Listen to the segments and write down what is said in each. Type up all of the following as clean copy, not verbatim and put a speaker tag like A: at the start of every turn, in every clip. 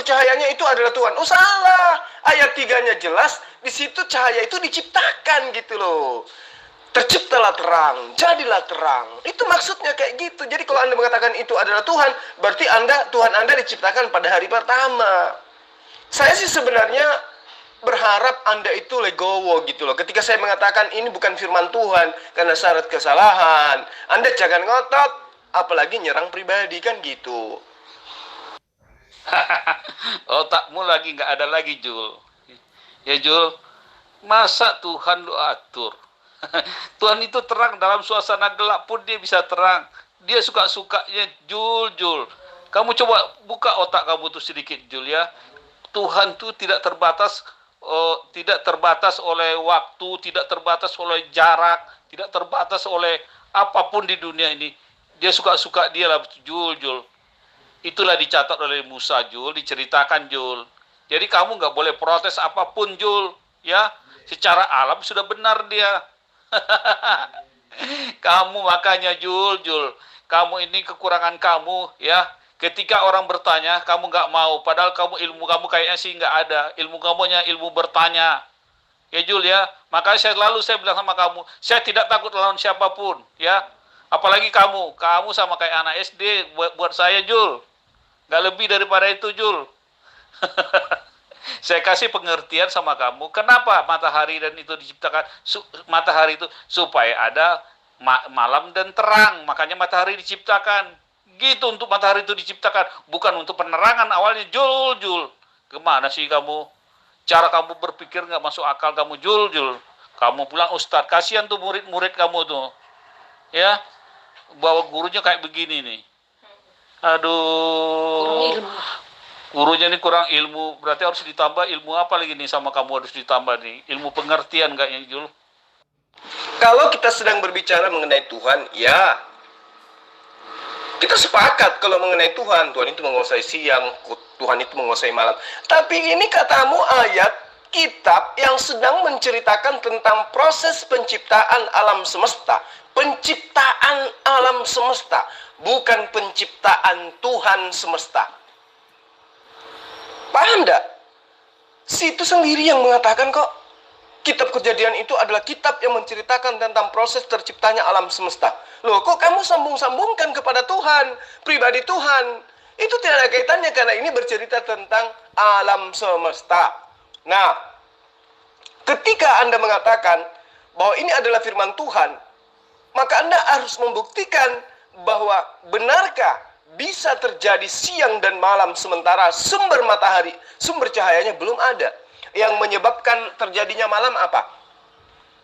A: cahayanya itu adalah Tuhan. Oh salah. Ayat 3-nya jelas, di situ cahaya itu diciptakan gitu loh. Terciptalah terang, jadilah terang. Itu maksudnya kayak gitu. Jadi kalau Anda mengatakan itu adalah Tuhan, berarti Tuhan Anda diciptakan pada hari pertama. Saya sih sebenarnya berharap Anda itu legowo gitu loh. Ketika saya mengatakan ini bukan firman Tuhan karena syarat kesalahan, Anda jangan ngotot, apalagi nyerang pribadi kan gitu.
B: Otakmu lagi nggak ada lagi, Jul. Ya, Jul, masa Tuhan lu atur? Tuhan itu terang, dalam suasana gelap pun dia bisa terang. Dia suka-sukanya, Jul. Kamu coba buka otak kamu tuh sedikit, Jul, ya. Tuhan tuh tidak terbatas oleh waktu, tidak terbatas oleh jarak, tidak terbatas oleh apapun di dunia ini. Dia suka-suka dia lah, Jul. Itulah dicatat oleh Musa, Jul, diceritakan, Jul. Jadi kamu nggak boleh protes apapun, Jul, ya. Secara alam sudah benar dia. Kamu makanya, Jul, kamu ini kekurangan kamu, ya. Ketika orang bertanya, kamu nggak mau, padahal ilmu kamu kayaknya sih nggak ada. Ilmu kamunya ilmu bertanya. Ya, Jul, ya. Makanya saya bilang sama kamu, saya tidak takut lawan siapapun, ya. Apalagi kamu sama kayak anak SD buat saya, Jul. Nggak lebih daripada itu, Jul. Saya kasih pengertian sama kamu. Kenapa matahari dan itu diciptakan? Matahari itu supaya ada malam dan terang. Makanya matahari diciptakan. Gitu untuk matahari itu diciptakan. Bukan untuk penerangan awalnya, Jul. Kemana sih kamu? Cara kamu berpikir nggak masuk akal kamu, Jul. Kamu pulang Ustadz. Kasihan tuh murid-murid kamu tuh. Ya, bawa gurunya kayak begini nih. Aduh, gurunya ini kurang ilmu, berarti harus ditambah ilmu apa lagi nih sama kamu harus ditambah nih, ilmu pengertian kayaknya, Jul.
A: Kalau kita sedang berbicara mengenai Tuhan, ya kita sepakat kalau mengenai Tuhan itu menguasai siang, Tuhan itu menguasai malam. Tapi ini katamu ayat kitab yang sedang menceritakan tentang proses penciptaan alam semesta. Penciptaan alam semesta, bukan penciptaan Tuhan semesta. Paham enggak? Situ sendiri yang mengatakan kok, kitab Kejadian itu adalah kitab yang menceritakan tentang proses terciptanya alam semesta. Loh, kok kamu sambung-sambungkan kepada Tuhan, pribadi Tuhan? Itu tidak ada kaitannya karena ini bercerita tentang alam semesta. Nah, ketika Anda mengatakan bahwa ini adalah firman Tuhan, maka Anda harus membuktikan bahwa benarkah bisa terjadi siang dan malam sementara sumber matahari, sumber cahayanya belum ada. Yang menyebabkan terjadinya malam apa?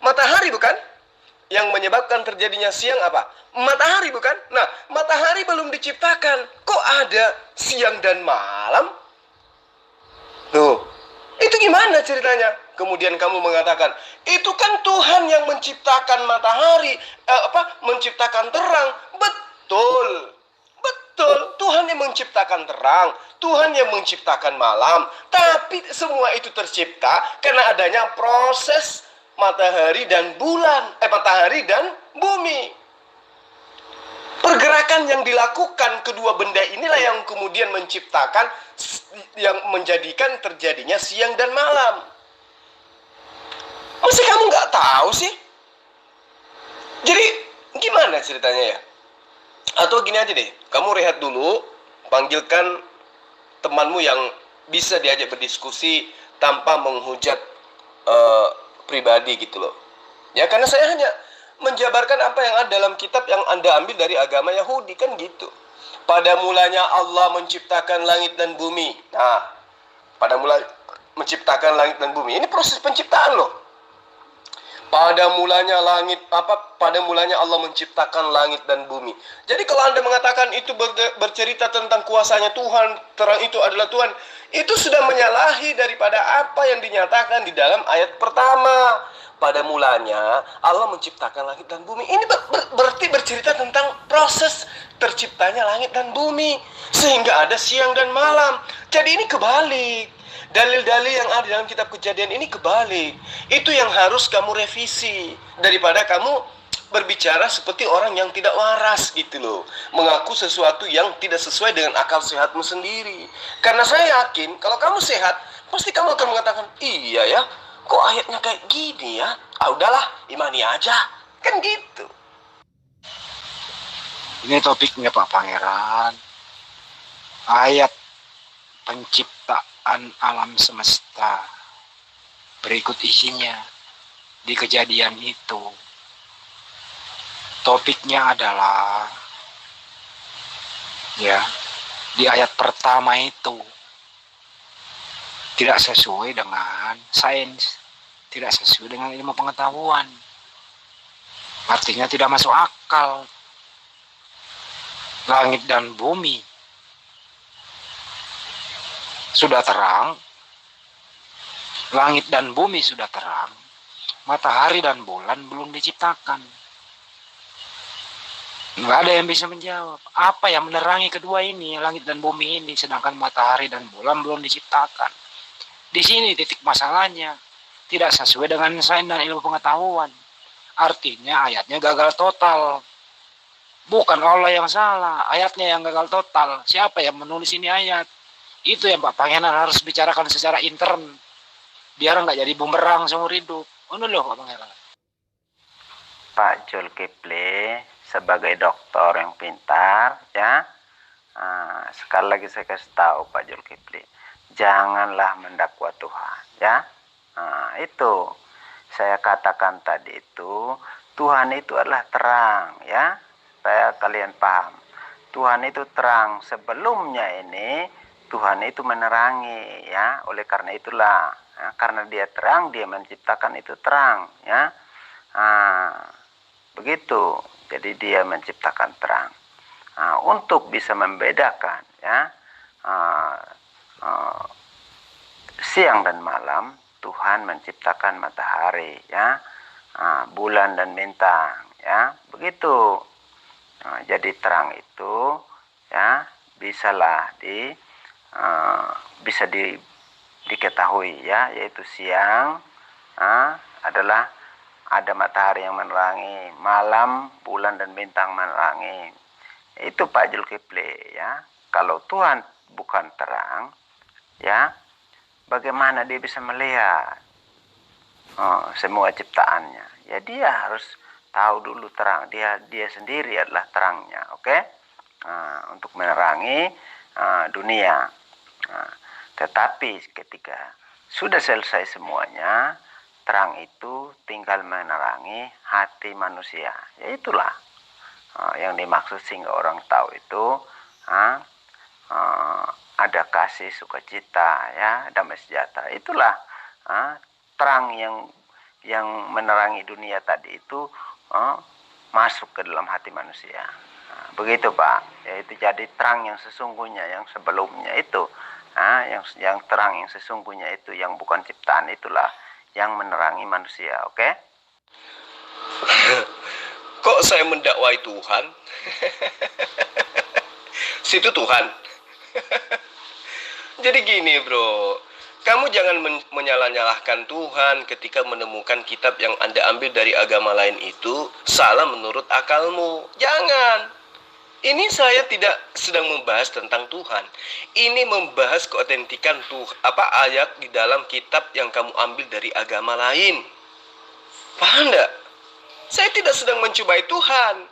A: Matahari bukan? Yang menyebabkan terjadinya siang apa? Matahari bukan? Nah, matahari belum diciptakan. Kok ada siang dan malam? Tuh, itu gimana ceritanya? Kemudian kamu mengatakan, itu kan Tuhan yang menciptakan matahari, menciptakan terang. Betul, Tuhan yang menciptakan terang, Tuhan yang menciptakan malam. Tapi semua itu tercipta karena adanya proses matahari dan bulan, matahari dan bumi. Pergerakan yang dilakukan kedua benda inilah yang kemudian menciptakan, yang menjadikan terjadinya siang dan malam. Masa kamu nggak tahu sih? Jadi gimana ceritanya ya? Atau gini aja deh, kamu rehat dulu, panggilkan temanmu yang bisa diajak berdiskusi tanpa menghujat pribadi gitu loh. Ya, karena saya hanya menjabarkan apa yang ada dalam kitab yang Anda ambil dari agama Yahudi, kan gitu. Pada mulanya Allah menciptakan langit dan bumi. Nah, pada mulanya menciptakan langit dan bumi. Ini proses penciptaan loh. Pada mulanya Allah menciptakan langit dan bumi. Jadi kalau Anda mengatakan itu bercerita tentang kuasanya Tuhan, terang itu adalah Tuhan, itu sudah menyalahi daripada apa yang dinyatakan di dalam ayat pertama. Pada mulanya Allah menciptakan langit dan bumi. Ini berarti bercerita tentang proses terciptanya langit dan bumi, sehingga ada siang dan malam. Jadi ini kebalik. Dalil-dalil yang ada dalam kitab Kejadian ini kebalik. Itu yang harus kamu revisi daripada kamu berbicara seperti orang yang tidak waras gitu loh. Mengaku sesuatu yang tidak sesuai dengan akal sehatmu sendiri. Karena saya yakin kalau kamu sehat, pasti kamu akan mengatakan, iya ya, kok ayatnya kayak gini ya? Ah udahlah, imani aja. Kan gitu.
C: Ini topiknya Pak Pangeran. Ayat penciptaan alam semesta. Berikut isinya di kejadian itu. Topiknya adalah ya, di ayat pertama itu tidak sesuai dengan sains, tidak sesuai dengan ilmu pengetahuan. Artinya tidak masuk akal. Langit dan bumi sudah terang, langit dan bumi sudah terang, matahari dan bulan belum diciptakan. Nggak ada yang bisa menjawab. Apa yang menerangi kedua ini, langit dan bumi ini, sedangkan matahari dan bulan belum diciptakan. Di sini titik masalahnya. Tidak sesuai dengan sains dan ilmu pengetahuan. Artinya ayatnya gagal total. Bukan Allah yang salah, ayatnya yang gagal total. Siapa yang menulis ini ayat? Itu yang Pak Pangeran harus bicarakan secara intern. Biar nggak jadi bumerang seumur hidup. Ono loh Pak Pangeran.
D: Pak Zulkifli sebagai dokter yang pintar, ya. Sekali lagi saya kasih tahu Pak Zulkifli, janganlah mendakwa Tuhan, ya. Itu saya katakan tadi itu, Tuhan itu adalah terang, ya. Supaya kalian paham, Tuhan itu terang. Sebelumnya ini Tuhan itu menerangi, ya. Oleh karena itulah, ya, karena dia terang, dia menciptakan itu terang, ya. Begitu. Jadi dia menciptakan terang. Untuk bisa membedakan, ya, siang dan malam, Tuhan menciptakan matahari, ya, bulan dan bintang, ya, begitu. Jadi terang itu, ya, bisa diketahui, ya, yaitu siang adalah ada matahari yang menerangi, malam bulan dan bintang menerangi. Itu Pak Zulkifli, ya. Kalau Tuhan bukan terang, ya, bagaimana dia bisa melihat semua ciptaannya? Ya dia harus tahu dulu terang, dia sendiri adalah terangnya, oke? Untuk menerangi dunia. Tetapi ketika sudah selesai semuanya, terang itu tinggal menerangi hati manusia. Ya itulah yang dimaksud sehingga orang tahu itu ada kasih, sukacita, ya, damai sejahtera. Itulah terang yang menerangi dunia tadi itu masuk ke dalam hati manusia. Begitu Pak, yaitu jadi terang yang sesungguhnya, yang sebelumnya itu, yang terang yang sesungguhnya itu, yang bukan ciptaan, itulah yang menerangi manusia, oke?
A: Kok saya mendakwai Tuhan? Situ Tuhan. Jadi gini bro, kamu jangan menyalah-nyalahkan Tuhan ketika menemukan kitab yang Anda ambil dari agama lain itu salah menurut akalmu. Jangan. Ini saya tidak sedang membahas tentang Tuhan. Ini membahas keotentikan ayat di dalam kitab yang kamu ambil dari agama lain. Paham enggak? Saya tidak sedang mencobai Tuhan.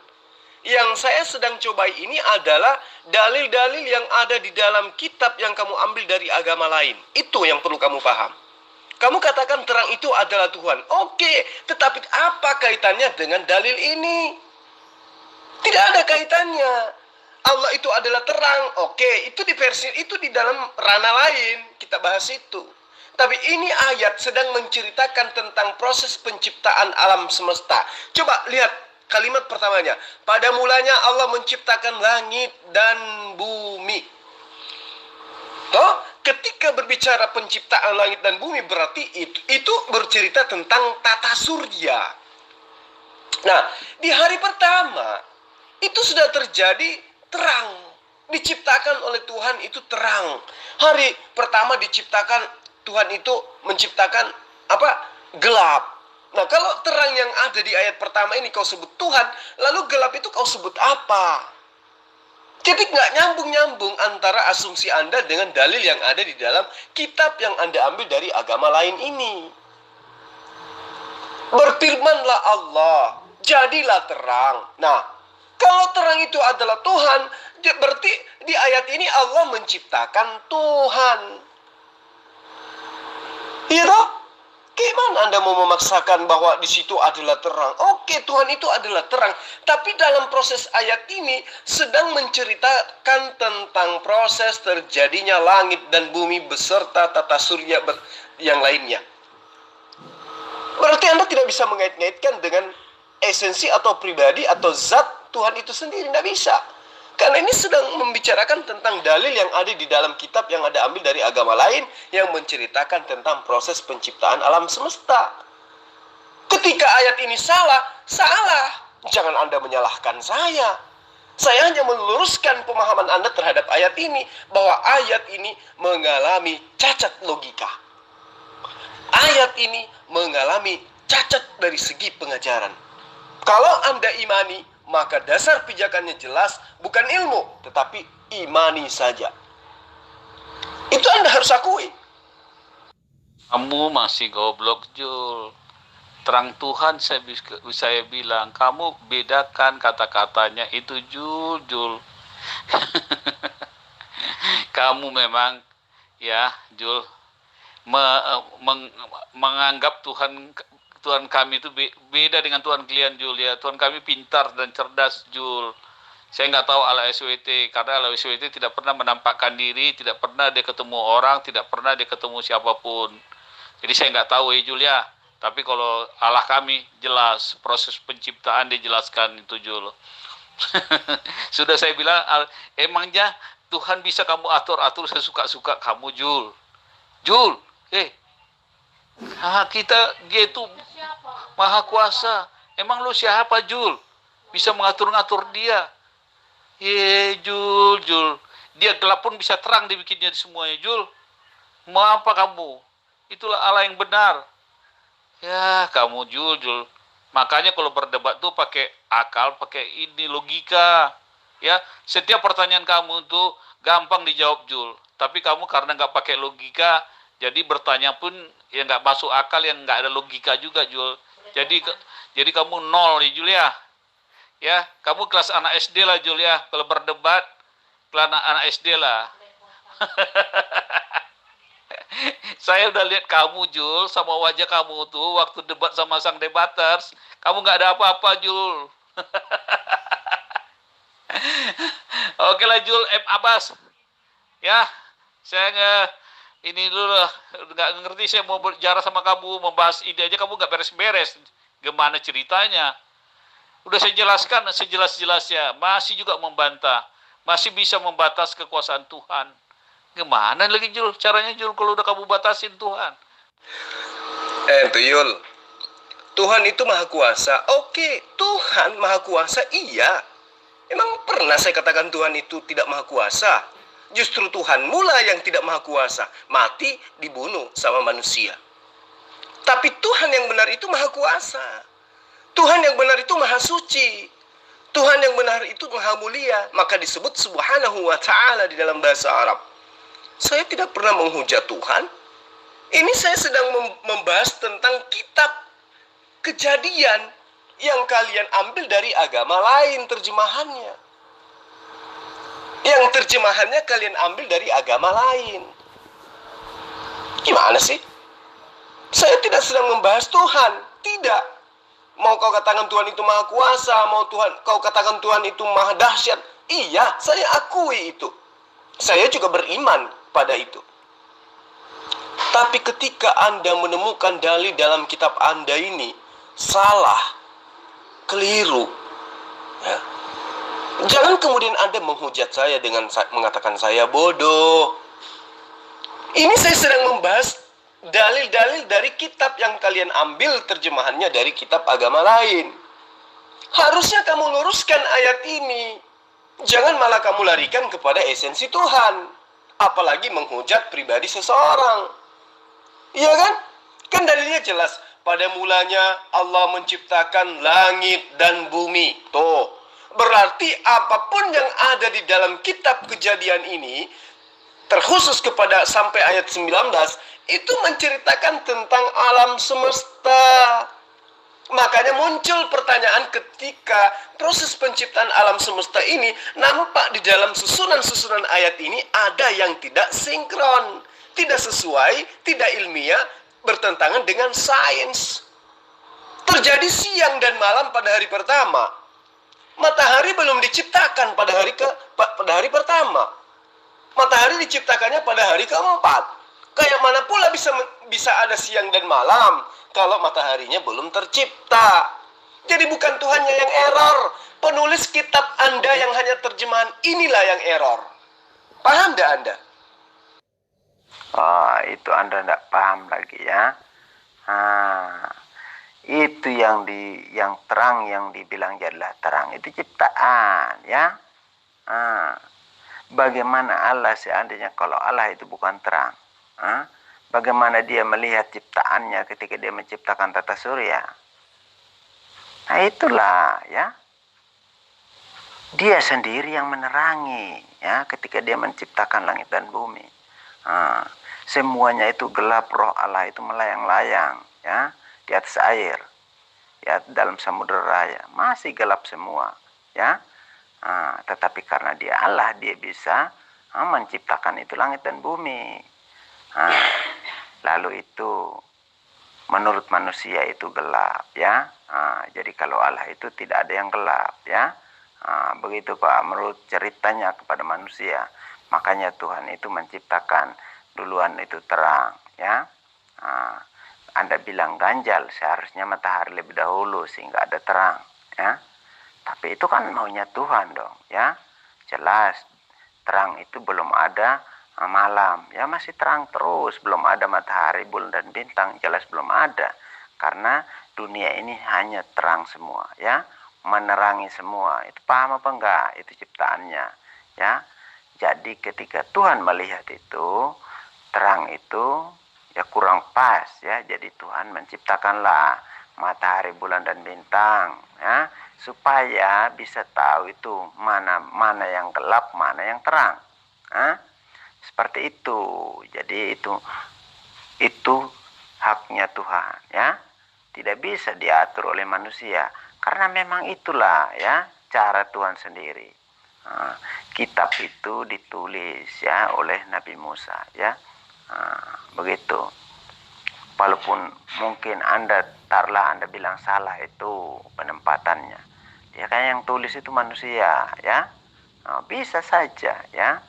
A: Yang saya sedang cobai ini adalah dalil-dalil yang ada di dalam kitab yang kamu ambil dari agama lain. Itu yang perlu kamu paham. Kamu katakan terang itu adalah Tuhan. Oke, tetapi apa kaitannya dengan dalil ini? Tidak ada kaitannya. Allah itu adalah terang. Oke, itu di versi itu di dalam ranah lain. Kita bahas itu. Tapi ini ayat sedang menceritakan tentang proses penciptaan alam semesta. Coba lihat kalimat pertamanya. Pada mulanya Allah menciptakan langit dan bumi. Ketika berbicara penciptaan langit dan bumi, berarti itu bercerita tentang tata surya. Nah, di hari pertama itu sudah terjadi terang. Diciptakan oleh Tuhan itu terang. Hari pertama diciptakan, Tuhan itu menciptakan gelap. Nah, kalau terang yang ada di ayat pertama ini kau sebut Tuhan, lalu gelap itu kau sebut apa? Jadi nggak nyambung-nyambung antara asumsi Anda dengan dalil yang ada di dalam kitab yang Anda ambil dari agama lain ini. Berfirmanlah Allah, jadilah terang. Nah, kalau terang itu adalah Tuhan, berarti di ayat ini Allah menciptakan Tuhan. Iya toh? Gimana Anda mau memaksakan bahwa di situ adalah terang? Oke, Tuhan itu adalah terang. Tapi dalam proses ayat ini sedang menceritakan tentang proses terjadinya langit dan bumi beserta tata surya yang lainnya. Berarti Anda tidak bisa mengait-ngaitkan dengan esensi atau pribadi atau zat Tuhan itu sendiri. Tidak bisa. Karena ini sedang membicarakan tentang dalil yang ada di dalam kitab yang ada ambil dari agama lain yang menceritakan tentang proses penciptaan alam semesta. Ketika ayat ini salah, salah. Jangan Anda menyalahkan saya. Saya hanya meluruskan pemahaman Anda terhadap ayat ini, bahwa ayat ini mengalami cacat logika. Ayat ini mengalami cacat dari segi pengajaran. Kalau Anda imani, maka dasar pijakannya jelas, bukan ilmu, tetapi imani saja. Itu Anda harus akui.
B: Kamu masih goblok, Jul. Terang Tuhan saya bilang, kamu bedakan kata-katanya itu, Jul. Kamu memang, ya, Jul, menganggap Tuhan kami itu beda dengan Tuhan kalian, Jul, ya. Tuhan kami pintar dan cerdas, Jul. Saya nggak tahu ala SWT, karena ala SWT tidak pernah menampakkan diri, tidak pernah dia ketemu orang, tidak pernah dia ketemu siapapun. Jadi saya nggak tahu, Jul, ya. Tapi kalau Allah kami jelas, proses penciptaan dijelaskan itu, Jul. Sudah saya bilang, emangnya Tuhan bisa kamu atur-atur sesuka-suka kamu, Jul. Jul, dia itu Maha Kuasa. Emang lu siapa, Jul? Bisa mengatur-ngatur dia. Jul. Dia gelap pun bisa terang dibikinnya semuanya, Jul. Mau apa kamu? Itulah Allah yang benar. Ya, kamu, Jul. Makanya kalau berdebat tuh pakai akal, pakai ini logika. Ya, setiap pertanyaan kamu tuh gampang dijawab, Jul. Tapi kamu karena nggak pakai logika, jadi bertanya pun yang nggak masuk akal, yang nggak ada logika juga, Jul. Jadi kamu nol, ya, Jul, ya. Ya, kamu kelas anak SD lah, Jul, ya. Kalau berdebat, kelas anak SD lah. Saya udah lihat kamu, Jul, sama wajah kamu tuh waktu debat sama sang debaters. Kamu nggak ada apa-apa, Jul. Oke lah, Jul, Abbas. Ya, saya ini dulu lah, nggak ngerti, saya mau berbicara sama kamu, membahas ide aja kamu nggak beres-beres. Gimana ceritanya? Udah saya jelaskan sejelas-jelasnya, masih juga membantah, masih bisa membatas kekuasaan Tuhan. Gimana lagi, Jul, caranya, Jul, kalau udah kamu batasin Tuhan?
A: Tuyul, Tuhan itu maha kuasa. Oke, Tuhan maha kuasa, iya. Emang pernah saya katakan Tuhan itu tidak maha kuasa? Justru Tuhan mula yang tidak maha kuasa, mati dibunuh sama manusia. Tapi Tuhan yang benar itu maha kuasa. Tuhan yang benar itu maha suci. Tuhan yang benar itu maha mulia. Maka disebut subhanahu wa ta'ala di dalam bahasa Arab. Saya tidak pernah menghujat Tuhan. Ini saya sedang membahas tentang kitab Kejadian yang kalian ambil dari agama lain terjemahannya. Yang terjemahannya kalian ambil dari agama lain. Gimana sih? Saya tidak sedang membahas Tuhan. Tidak. Mau kau katakan Tuhan itu maha kuasa, mau kau katakan Tuhan itu maha dahsyat. Iya, saya akui itu. Saya juga beriman pada itu. Tapi ketika Anda menemukan dalil dalam kitab Anda ini salah, keliru, ya, jangan kemudian Anda menghujat saya dengan mengatakan saya bodoh. Ini saya sedang membahas dalil-dalil dari kitab yang kalian ambil terjemahannya dari kitab agama lain. Harusnya kamu luruskan ayat ini. Jangan malah kamu larikan kepada esensi Tuhan. Apalagi menghujat pribadi seseorang. Iya kan? Kan dalilnya jelas. pada mulanya Allah menciptakan langit dan bumi. Tuh, berarti apapun yang ada di dalam kitab Kejadian ini, terkhusus kepada sampai ayat 19, itu menceritakan tentang alam semesta. Makanya muncul pertanyaan ketika proses penciptaan alam semesta ini nampak di dalam susunan-susunan ayat ini ada yang tidak sinkron, tidak sesuai, tidak ilmiah, bertentangan dengan sains. Terjadi siang dan malam pada hari pertama. Matahari belum diciptakan pada hari pertama. Matahari diciptakannya pada hari keempat. Kayak mana pula bisa ada siang dan malam kalau mataharinya belum tercipta. Jadi bukan Tuhannya yang error. Penulis kitab Anda yang hanya terjemahan inilah yang error. Paham tidak Anda?
D: Oh, itu Anda tidak paham lagi ya. Itu yang terang yang dibilang jadilah terang. Itu ciptaan ya. Bagaimana Allah seandainya kalau Allah itu bukan terang? Bagaimana dia melihat ciptaannya ketika dia menciptakan tata surya? Nah itulah ya. Dia sendiri yang menerangi ya ketika dia menciptakan langit dan bumi. Semuanya itu gelap, roh Allah itu melayang-layang ya di atas air. Ya dalam samudera raya masih gelap semua ya. Tetapi karena dia Allah, dia bisa menciptakan itu langit dan bumi. Lalu itu menurut manusia itu gelap ya. Jadi kalau Allah itu tidak ada yang gelap ya. Begitu Pak, menurut ceritanya kepada manusia. Makanya Tuhan itu menciptakan duluan itu terang ya. Anda bilang ganjal, seharusnya matahari lebih dahulu sehingga ada terang ya. Tapi itu kan maunya Tuhan dong ya. Jelas terang itu belum ada malam ya, masih terang terus, belum ada matahari, bulan dan bintang, jelas belum ada, karena dunia ini hanya terang semua ya, menerangi semua. Itu paham apa enggak? Itu ciptaannya ya. Jadi ketika Tuhan melihat itu terang itu ya kurang pas ya, jadi Tuhan menciptakanlah matahari, bulan dan bintang ya, supaya bisa tahu itu mana yang gelap, mana yang terang. Seperti itu. Jadi itu haknya Tuhan ya. Tidak bisa diatur oleh manusia karena memang itulah ya cara Tuhan sendiri. Kitab itu ditulis ya oleh Nabi Musa ya. Begitu. Walaupun mungkin Anda bilang salah itu penempatannya. Ya kan yang tulis itu manusia ya. Bisa saja ya.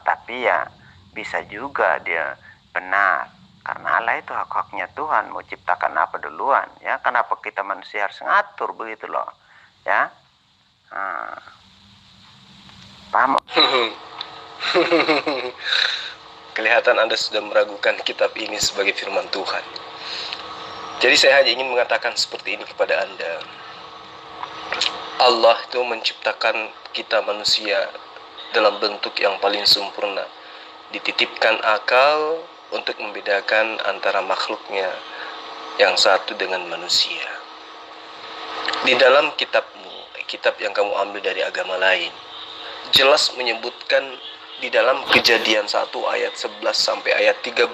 D: Tapi ya bisa juga dia benar, karena Allah itu hak-haknya Tuhan mau ciptakan apa duluan ya. Kenapa kita manusia harus ngatur begitu loh ya. Paham?
A: Kelihatan Anda sudah meragukan kitab ini sebagai firman Tuhan. Jadi saya hanya ingin mengatakan seperti ini kepada Anda. Allah itu menciptakan kita manusia dalam bentuk yang paling sempurna, dititipkan akal untuk membedakan antara makhluknya yang satu dengan manusia. Di dalam kitabmu, kitab yang kamu ambil dari agama lain, jelas menyebutkan di dalam Kejadian 1 ayat 11 sampai ayat 13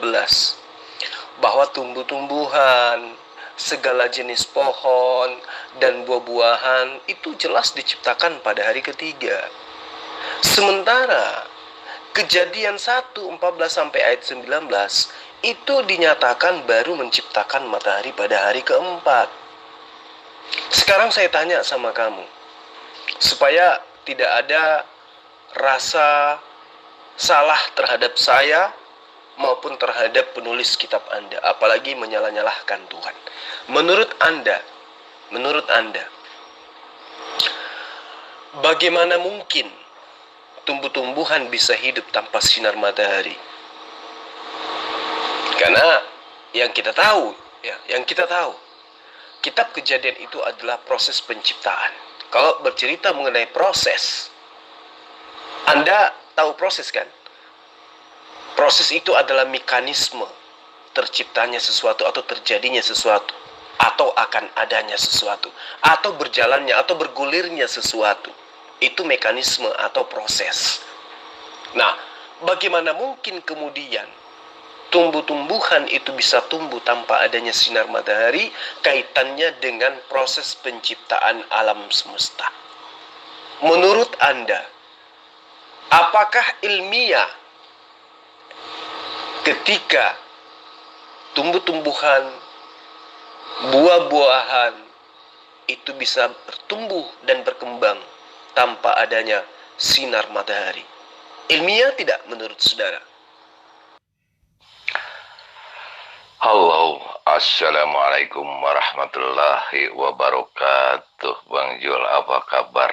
A: bahwa tumbuh-tumbuhan, segala jenis pohon dan buah-buahan itu jelas diciptakan pada hari ketiga. Sementara Kejadian 1 14 sampai ayat 19 itu dinyatakan baru menciptakan matahari pada hari keempat. Sekarang saya tanya sama kamu, supaya tidak ada rasa salah terhadap saya maupun terhadap penulis kitab Anda, apalagi menyalah-nyalahkan Tuhan. Menurut Anda, bagaimana mungkin tumbuh-tumbuhan bisa hidup tanpa sinar matahari? Karena yang kita tahu, kitab Kejadian itu adalah proses penciptaan. Kalau bercerita mengenai proses, Anda tahu proses kan? Proses itu adalah mekanisme terciptanya sesuatu atau terjadinya sesuatu, atau akan adanya sesuatu, atau berjalannya atau bergulirnya sesuatu. Itu mekanisme atau proses. Nah, bagaimana mungkin kemudian tumbuh-tumbuhan itu bisa tumbuh tanpa adanya sinar matahari? Kaitannya dengan proses penciptaan alam semesta. Menurut Anda, apakah ilmiah ketika tumbuh-tumbuhan, buah-buahan itu bisa bertumbuh dan berkembang tanpa adanya sinar matahari? Ilmiah tidak menurut saudara?
E: Halo, assalamualaikum warahmatullahi wabarakatuh. Bang Jul, apa kabar?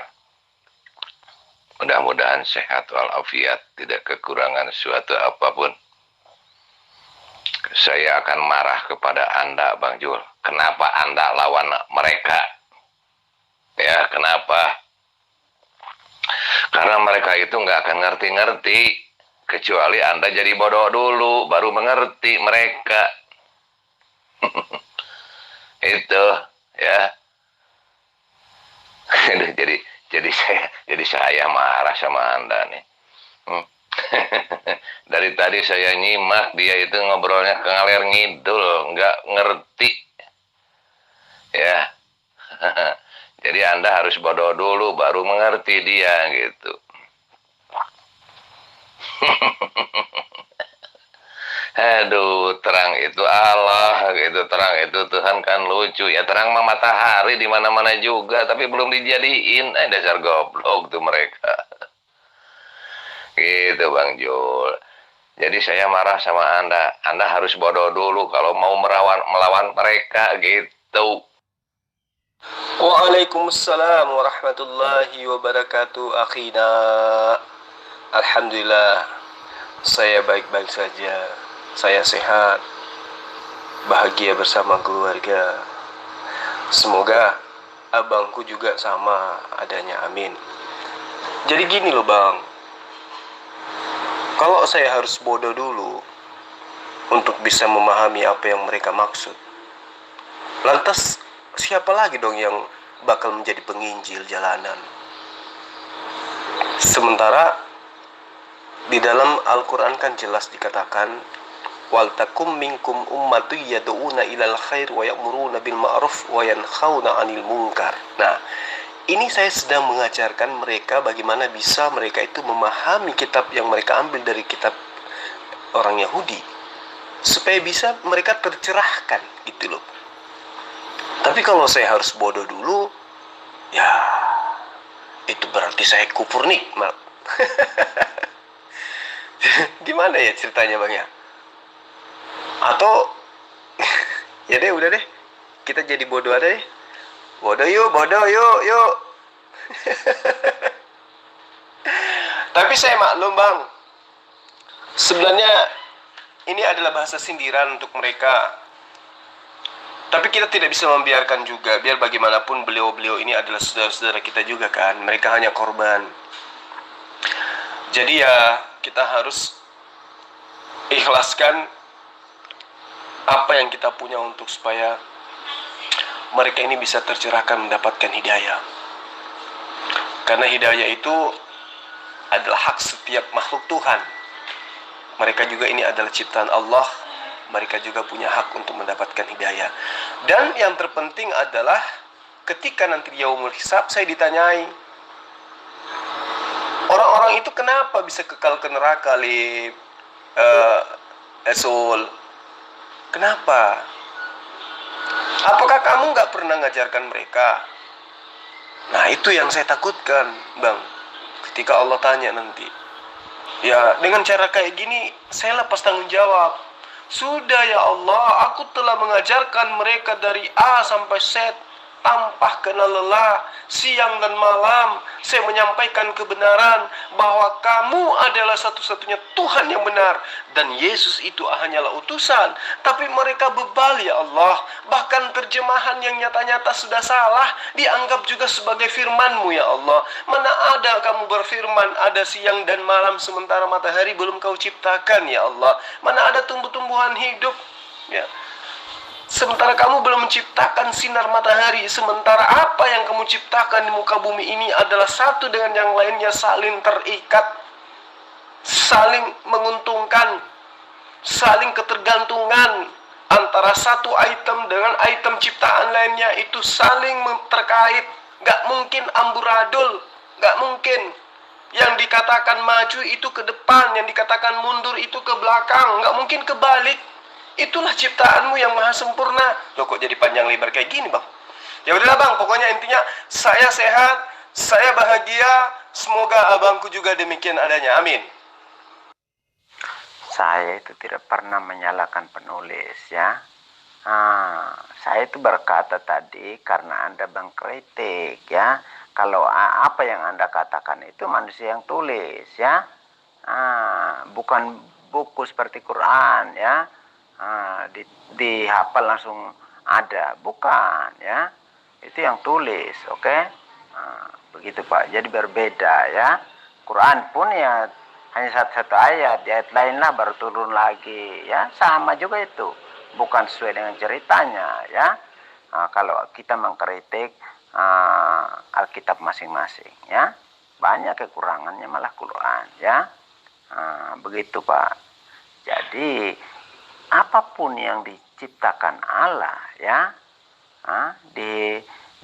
E: Mudah-mudahan sehat walafiat, tidak kekurangan suatu apapun. Saya akan marah kepada Anda, Bang Jul. Kenapa Anda lawan mereka? Ya, kenapa? Karena mereka itu nggak akan ngerti-ngerti. Kecuali Anda jadi bodoh dulu, baru mengerti mereka. Itu, ya. jadi saya marah sama Anda nih. Dari tadi saya nyimak dia itu ngobrolnya ngalir ngidul, nggak ngerti. Ya. Jadi Anda harus bodoh dulu baru mengerti dia gitu. Aduh, terang itu Allah gitu, terang itu Tuhan kan lucu ya. Terang mah matahari di mana-mana juga, tapi belum dijadiin. Dasar goblok tuh mereka. Gitu Bang Jul. Jadi saya marah sama Anda. Anda harus bodoh dulu kalau mau melawan mereka gitu.
A: Waalaikumsalam warahmatullahi wabarakatuh. Akhina, alhamdulillah, saya baik-baik saja. Saya sehat, bahagia bersama keluarga. Semoga abangku juga sama adanya, amin. Jadi gini loh bang, kalau saya harus bodoh dulu untuk bisa memahami apa yang mereka maksud, lantas siapa lagi dong yang bakal menjadi penginjil jalanan? Sementara di dalam Al-Quran kan jelas dikatakan, wal takum minkum ummatu yad'una ilal khair wa ya'muruna bil ma'ruf wa yanhauna 'anil munkar. Nah, ini saya sedang mengajarkan mereka bagaimana bisa mereka itu memahami kitab yang mereka ambil dari kitab orang Yahudi, supaya bisa mereka tercerahkan gitu loh. Tapi kalau saya harus bodoh dulu, ya itu berarti saya kufur nikmat. Gimana ya ceritanya bang ya? Atau ya deh, udah deh, kita jadi bodoh aja deh. Bodoh yuk. Tapi saya maklum bang, sebenarnya ini adalah bahasa sindiran untuk mereka. Tapi kita tidak bisa membiarkan juga, biar bagaimanapun beliau-beliau ini adalah saudara-saudara kita juga kan. Mereka hanya korban. Jadi ya kita harus ikhlaskan apa yang kita punya untuk supaya mereka ini bisa tercerahkan mendapatkan hidayah. Karena hidayah itu adalah hak setiap makhluk Tuhan. Mereka juga ini adalah ciptaan Allah. Mereka juga punya hak untuk mendapatkan hidayah. Dan yang terpenting adalah ketika nanti yaumul hisab saya ditanyai, orang-orang itu kenapa bisa kekal ke neraka, Esul? Kenapa? Apakah kamu nggak pernah ngajarkan mereka? Nah itu yang saya takutkan bang, ketika Allah tanya nanti. Ya dengan cara kayak gini saya lepas tanggung jawab. Sudah ya Allah, aku telah mengajarkan mereka dari A sampai Z tanpa kenal lelah, siang dan malam. Saya menyampaikan kebenaran bahwa kamu adalah satu-satunya Tuhan yang benar dan Yesus itu hanyalah utusan. Tapi mereka bebal ya Allah. Bahkan terjemahan yang nyata-nyata sudah salah dianggap juga sebagai firman-Mu ya Allah. Mana ada kamu berfirman ada siang dan malam sementara matahari belum kau ciptakan ya Allah. Mana ada tumbuh-tumbuhan hidup Ya. Sementara kamu belum menciptakan sinar matahari, sementara apa yang kamu ciptakan di muka bumi ini adalah satu dengan yang lainnya saling terikat, saling menguntungkan, saling ketergantungan antara satu item dengan item ciptaan lainnya, itu saling terkait. Gak mungkin amburadul, gak mungkin. Yang dikatakan maju itu ke depan, yang dikatakan mundur itu ke belakang, gak mungkin kebalik. Itulah ciptaanmu yang maha sempurna. Loh kok jadi panjang lebar kayak gini bang? Ya udahlah bang, pokoknya intinya saya sehat, saya bahagia, semoga abangku juga demikian adanya, amin.
D: Saya itu tidak pernah menyalahkan penulis ya. Saya itu berkata tadi karena Anda mengkritik ya. Kalau apa yang Anda katakan itu manusia yang tulis ya. Bukan buku seperti Quran ya. Dihafal langsung ada, bukan ya. Itu yang tulis, oke? Begitu Pak. Jadi berbeda ya. Quran pun ya hanya satu ayat, di ayat lain lah baru turun lagi ya, sama juga itu, bukan sesuai dengan ceritanya ya. Kalau kita mengkritik Alkitab masing-masing ya, banyak kekurangannya malah Quran ya. Begitu Pak. Jadi apapun yang diciptakan Allah ya,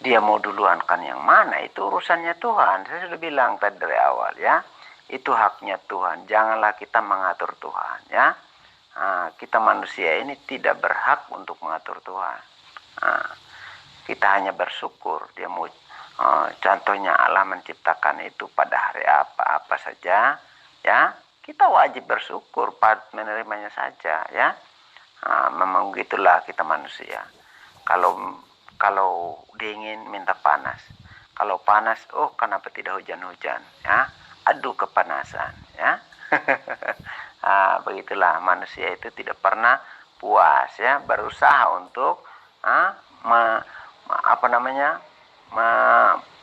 D: dia mau duluankan yang mana itu urusannya Tuhan. Saya sudah bilang tadi dari awal ya. Itu haknya Tuhan. Janganlah kita mengatur Tuhan ya. Kita manusia ini tidak berhak untuk mengatur Tuhan. Kita hanya bersyukur. Dia mau contohnya Allah menciptakan itu pada hari apa saja ya. Kita wajib bersyukur, menerimanya saja ya. Memang gitulah kita manusia. Kalau dingin minta panas. Kalau panas, oh kenapa tidak hujan-hujan ya. Aduh kepanasan ya. Begitulah manusia itu tidak pernah puas ya, berusaha untuk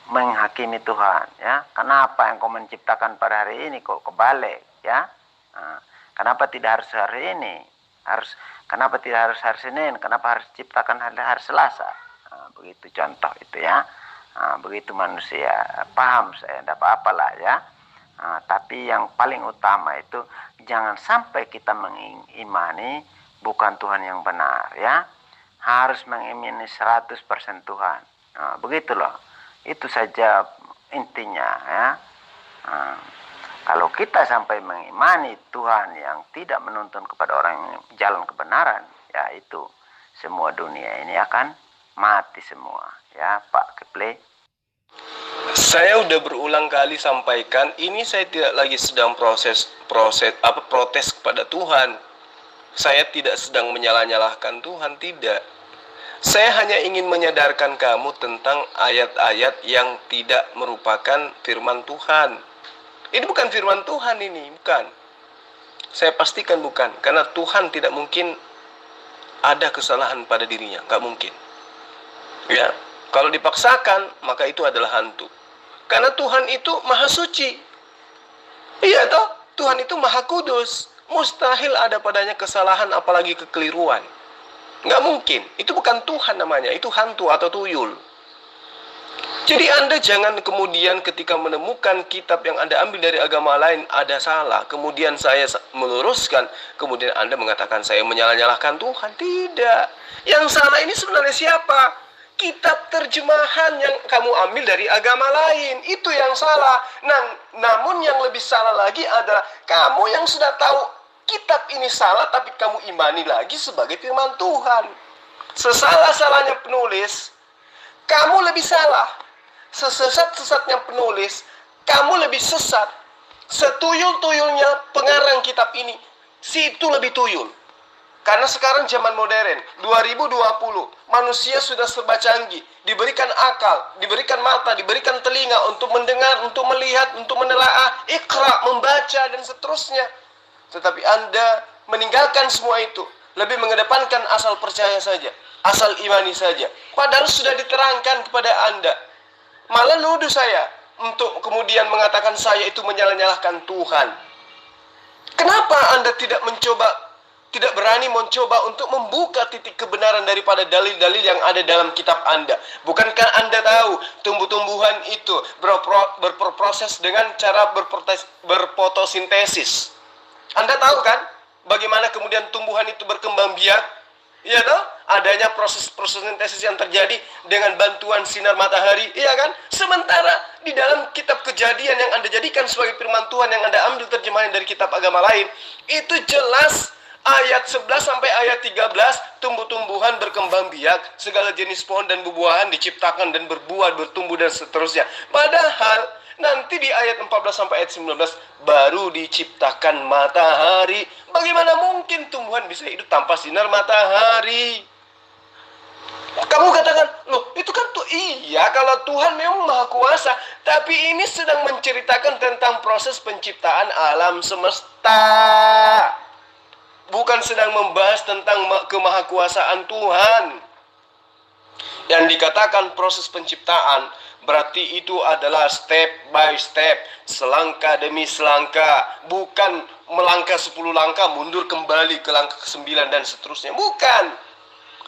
D: menghakimi Tuhan ya. Kenapa yang kau menciptakan pada hari ini kok kebalik ya? Kenapa tidak harus hari ini? Kenapa tidak harus hari Senin? Kenapa harus ciptakan hari Selasa? Begitu contoh itu ya. Begitu manusia, paham saya, tidak apa-apa lah ya. Tapi yang paling utama itu jangan sampai kita mengimani bukan Tuhan yang benar ya. Harus mengimani 100% Tuhan. Begitu loh. Itu saja intinya ya. Kalau kita sampai mengimani Tuhan yang tidak menuntun kepada orang yang jalan kebenaran, ya itu semua dunia ini akan mati semua ya Pak Kepler.
A: Saya udah berulang kali sampaikan, ini saya tidak lagi sedang protes kepada Tuhan. Saya tidak sedang menyalah-nyalahkan Tuhan, tidak. Saya hanya ingin menyadarkan kamu tentang ayat-ayat yang tidak merupakan firman Tuhan. Ini bukan firman Tuhan ini, bukan. Saya pastikan bukan, karena Tuhan tidak mungkin ada kesalahan pada dirinya, nggak mungkin. Ya, kalau dipaksakan, maka itu adalah hantu. Karena Tuhan itu maha suci. Iya toh, Tuhan itu maha kudus. Mustahil ada padanya kesalahan apalagi kekeliruan. Nggak mungkin. Itu bukan Tuhan namanya, itu hantu atau tuyul. Jadi Anda jangan kemudian ketika menemukan kitab yang Anda ambil dari agama lain ada salah, kemudian saya meluruskan, kemudian Anda mengatakan saya menyalah-nyalahkan Tuhan. Tidak. Yang salah ini sebenarnya siapa? Kitab terjemahan yang kamu ambil dari agama lain, itu yang salah. Namun yang lebih salah lagi adalah kamu yang sudah tahu kitab ini salah, tapi kamu imani lagi sebagai firman Tuhan. Sesalah-salahnya penulis, kamu lebih salah. Sesesat-sesatnya penulis, kamu lebih sesat. Setuyul-tuyulnya pengarang kitab ini, si itu lebih tuyul. Karena sekarang zaman modern, 2020, manusia sudah serba canggih, diberikan akal, diberikan mata, diberikan telinga untuk mendengar, untuk melihat, untuk menelaah, ikra, membaca, dan seterusnya. Tetapi Anda meninggalkan semua itu, lebih mengedepankan asal percaya saja, asal imani saja. Padahal sudah diterangkan kepada Anda. Malah nuduh saya untuk kemudian mengatakan saya itu menyalah-nyalahkan Tuhan. Kenapa Anda tidak mencoba tidak berani mencoba untuk membuka titik kebenaran daripada dalil-dalil yang ada dalam kitab Anda. Bukankah Anda tahu tumbuh-tumbuhan itu berproses dengan cara berfotosintesis? Anda tahu kan bagaimana kemudian tumbuhan itu berkembang biak? Iya toh? Adanya proses sintesis yang terjadi dengan bantuan sinar matahari, iya kan? Sementara di dalam kitab Kejadian yang Anda jadikan sebagai firman Tuhan, yang Anda ambil terjemahan dari kitab agama lain, itu jelas ayat 11 sampai ayat 13, tumbuh-tumbuhan berkembang biak, segala jenis pohon dan buah-buahan diciptakan dan berbuah, bertumbuh dan seterusnya. Padahal nanti di ayat 14 sampai ayat 19 baru diciptakan matahari. Bagaimana mungkin tumbuhan bisa hidup tanpa sinar matahari? Kamu katakan, loh itu kan tuh iya kalau Tuhan memang maha kuasa. Tapi ini sedang menceritakan tentang proses penciptaan alam semesta, bukan sedang membahas tentang kemahakuasaan Tuhan. Yang dikatakan proses penciptaan berarti itu adalah step by step, selangkah demi selangkah, bukan melangkah 10 langkah mundur kembali ke langkah ke-9 dan seterusnya. Bukan.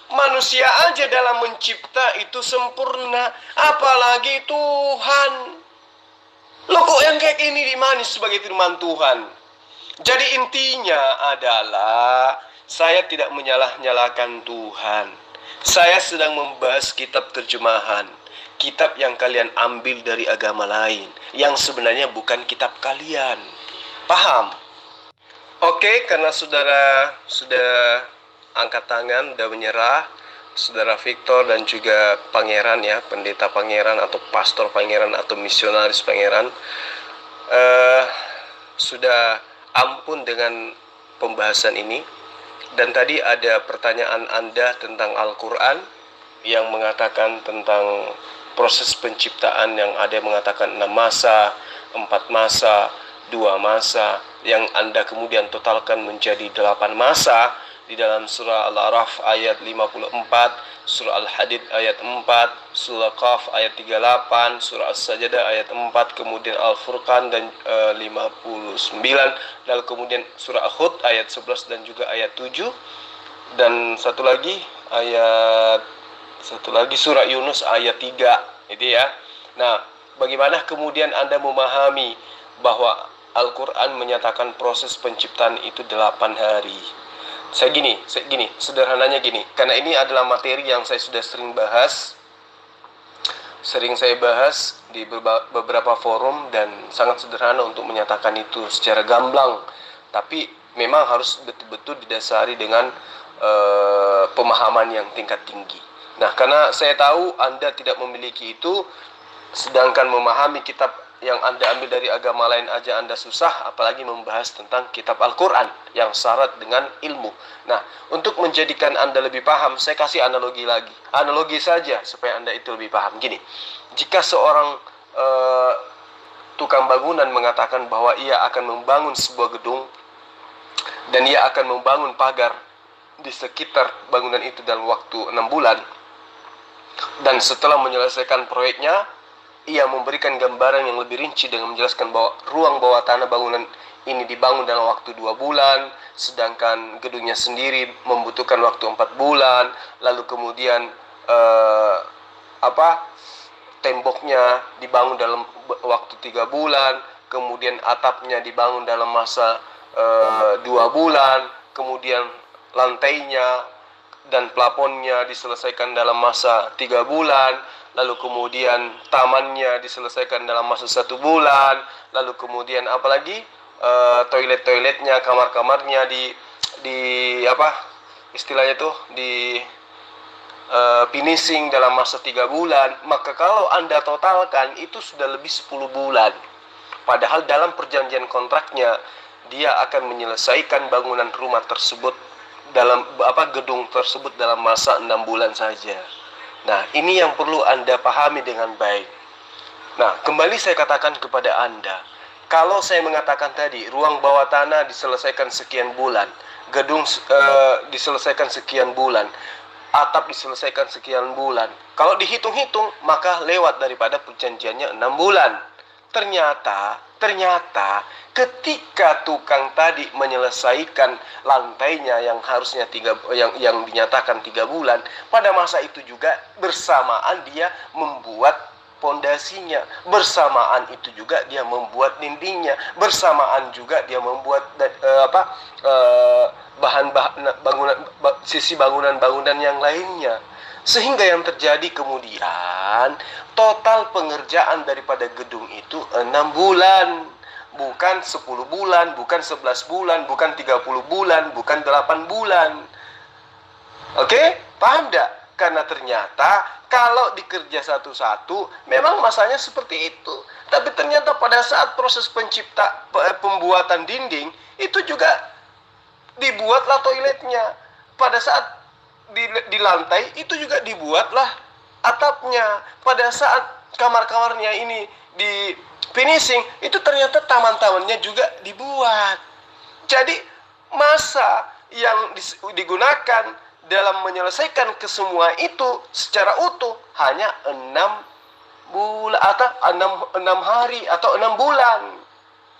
A: Manusia aja dalam mencipta itu sempurna, apalagi Tuhan. Loh kok yang kayak ini dimanis sebagai firman Tuhan? Jadi intinya adalah saya tidak menyalah-nyalakan Tuhan. Saya sedang membahas kitab terjemahan, kitab yang kalian ambil dari agama lain, yang sebenarnya bukan kitab kalian. Paham? Oke, karena saudara sudah angkat tangan, sudah menyerah, saudara Victor dan juga pangeran ya, pendeta pangeran atau pastor pangeran atau misionaris pangeran, sudah ampun dengan pembahasan ini. Dan tadi ada pertanyaan Anda tentang Al-Quran yang mengatakan tentang proses penciptaan, yang ada yang mengatakan 6 masa, 4 masa, 2 masa, yang Anda kemudian totalkan menjadi 8 masa di dalam surah Al-A'raf ayat 54, surah Al-Hadid ayat 4, surah Qaf ayat 38, surah As-Sajdah ayat 4, kemudian Al-Furqan dan 59, lalu kemudian surah Hud ayat 11 dan juga ayat 7, dan satu lagi surah Yunus ayat 3, itu ya. Nah, bagaimana kemudian Anda memahami bahwa Al-Quran menyatakan proses penciptaan itu 8 hari? Saya gini, sederhananya gini, karena ini adalah materi yang saya sudah sering saya bahas di beberapa forum, dan sangat sederhana untuk menyatakan itu secara gamblang, tapi memang harus betul-betul didasari dengan pemahaman yang tingkat tinggi. Nah, karena saya tahu Anda tidak memiliki itu, sedangkan memahami kitab yang Anda ambil dari agama lain aja Anda susah, apalagi membahas tentang kitab Al-Quran yang syarat dengan ilmu. Nah, untuk menjadikan Anda lebih paham, saya kasih analogi lagi. Analogi saja supaya Anda itu lebih paham. Gini, jika seorang tukang bangunan mengatakan bahwa ia akan membangun sebuah gedung, dan ia akan membangun pagar di sekitar bangunan itu dalam waktu 6 bulan, dan setelah menyelesaikan proyeknya, ia memberikan gambaran yang lebih rinci dengan menjelaskan bahwa ruang bawah tanah bangunan ini dibangun dalam waktu 2 bulan, sedangkan gedungnya sendiri membutuhkan waktu 4 bulan, lalu kemudian temboknya dibangun dalam waktu 3 bulan, kemudian atapnya dibangun dalam masa 2 bulan, kemudian lantainya dan plafonnya diselesaikan dalam masa 3 bulan, lalu kemudian tamannya diselesaikan dalam masa 1 bulan, lalu kemudian apalagi toilet-toiletnya, kamar-kamarnya finishing dalam masa 3 bulan. Maka kalau Anda totalkan itu sudah lebih 10 bulan. Padahal dalam perjanjian kontraknya dia akan menyelesaikan bangunan rumah tersebut gedung tersebut dalam masa 6 bulan saja. Nah, ini yang perlu Anda pahami dengan baik. Nah, kembali saya katakan kepada Anda, kalau saya mengatakan tadi ruang bawah tanah diselesaikan sekian bulan, gedung diselesaikan sekian bulan, atap diselesaikan sekian bulan, kalau dihitung-hitung maka lewat daripada perjanjiannya 6 bulan. Ternyata Ternyata ketika tukang tadi menyelesaikan lantainya yang harusnya yang dinyatakan 3 bulan, pada masa itu juga bersamaan dia membuat pondasinya, bersamaan itu juga dia membuat dindingnya, bersamaan juga dia membuat sisi bangunan-bangunan yang lainnya. Sehingga yang terjadi kemudian total pengerjaan daripada gedung itu 6 bulan. Bukan 10 bulan, bukan 11 bulan, bukan 30 bulan, bukan 8 bulan. Oke? Paham tidak? Karena ternyata kalau dikerja satu-satu memang masanya seperti itu. Tapi ternyata pada saat proses pembuatan dinding itu juga dibuatlah toiletnya. Pada saat di lantai itu juga dibuatlah atapnya. Pada saat kamar-kamarnya ini di finishing itu ternyata taman-tamannya juga dibuat. Jadi masa yang digunakan dalam menyelesaikan kesemua itu secara utuh hanya 6 bulan atau 6 hari atau 6 bulan.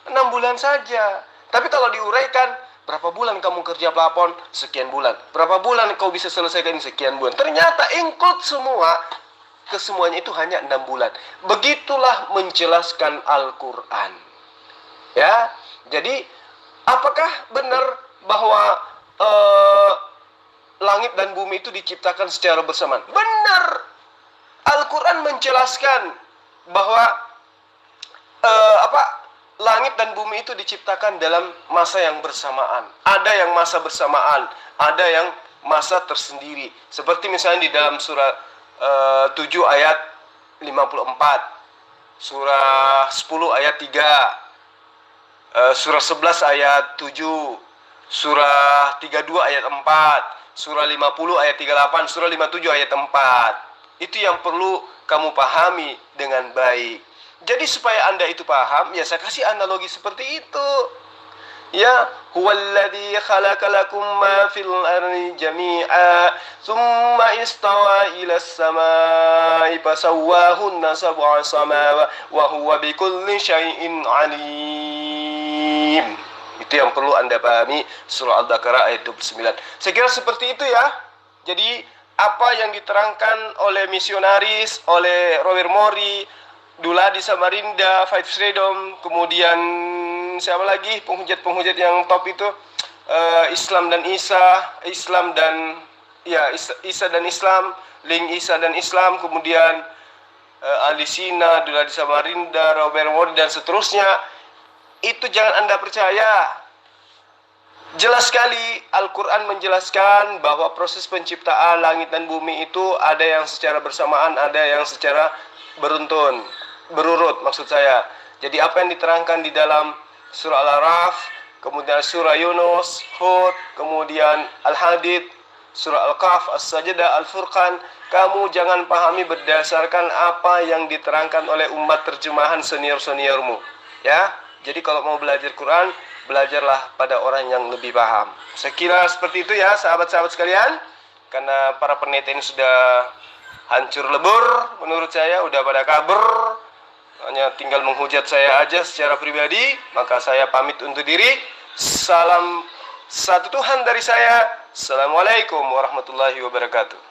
A: 6 bulan saja. Tapi kalau diuraikan, berapa bulan kamu kerja plafon? Sekian bulan. Berapa bulan kau bisa selesaikan? Sekian bulan. Ternyata include semua, kesemuanya itu hanya 6 bulan. Begitulah menjelaskan Al-Quran. Ya, jadi apakah benar bahwa langit dan bumi itu diciptakan secara bersamaan? Benar. Al-Quran menjelaskan bahwa langit dan bumi itu diciptakan dalam masa yang bersamaan. Ada yang masa bersamaan, ada yang masa tersendiri. Seperti misalnya di dalam surah 7 ayat 54, surah 10 ayat 3, surah 11 ayat 7, surah 32 ayat 4, surah 50 ayat 38, surah 57 ayat 4. Itu yang perlu kamu pahami dengan baik. Jadi supaya Anda itu paham, ya saya kasih analogi seperti itu. Ya, huwallazi khalaqalakum ma fil ardi jami'a thumma istawa ila as-samaa'i fasawwahunna sab'a samawati wa huwa bikulli syai'in alim. Itu yang perlu Anda pahami, surah Al-Baqarah ayat 29. Saya kira seperti itu ya. Jadi apa yang diterangkan oleh misionaris, oleh Robert Mori, Dula di Samarinda, Five Freedom, kemudian siapa lagi penghujat-penghujat yang top itu, Islam dan Isa, Islam dan Isa dan Islam, Link Isa dan Islam, kemudian Alisina, Dula di Samarinda, Robert Mori dan seterusnya. Itu jangan Anda percaya. Jelas sekali Al-Quran menjelaskan bahwa proses penciptaan langit dan bumi itu ada yang secara bersamaan, ada yang secara berurut maksud saya. Jadi apa yang diterangkan di dalam surah Al-Araf, kemudian surah Yunus, Hud, kemudian Al-Hadid, surah Al-Kahf, As-Sajdah, Al-Furqan, kamu jangan pahami berdasarkan apa yang diterangkan oleh umat terjemahan senior-seniormu. Ya, jadi kalau mau belajar Quran, belajarlah pada orang yang lebih paham. Saya kira seperti itu ya sahabat-sahabat sekalian. Karena para pendeta ini sudah hancur lebur, menurut saya udah pada kabur, hanya tinggal menghujat saya aja secara pribadi. Maka saya pamit undur diri. Salam satu Tuhan dari saya. Assalamualaikum warahmatullahi wabarakatuh.